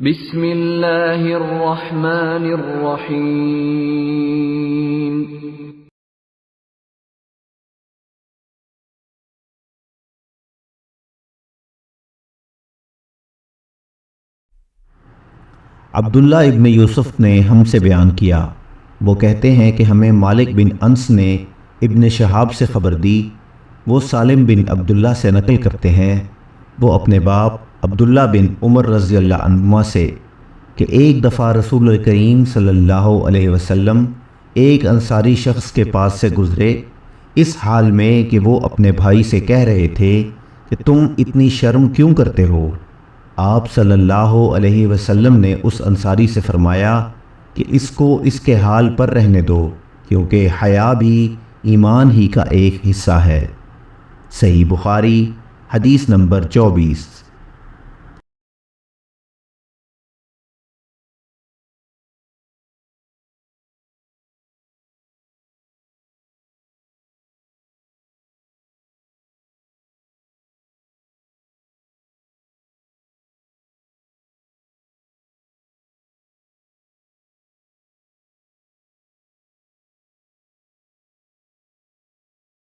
بسم اللہ الرحمن الرحیم۔ عبداللہ ابن یوسف نے ہم سے بیان کیا، وہ کہتے ہیں کہ ہمیں مالک بن انس نے ابن شہاب سے خبر دی، وہ سالم بن عبداللہ سے نقل کرتے ہیں، وہ اپنے باپ عبداللہ بن عمر رضی اللہ عنہما سے کہ ایک دفعہ رسول کریم صلی اللہ علیہ وسلم ایک انصاری شخص کے پاس سے گزرے، اس حال میں کہ وہ اپنے بھائی سے کہہ رہے تھے کہ تم اتنی شرم کیوں کرتے ہو؟ آپ صلی اللہ علیہ وسلم نے اس انصاری سے فرمایا کہ اس کو اس کے حال پر رہنے دو، کیونکہ حیا بھی ایمان ہی کا ایک حصہ ہے۔ صحیح بخاری، حدیث نمبر 24۔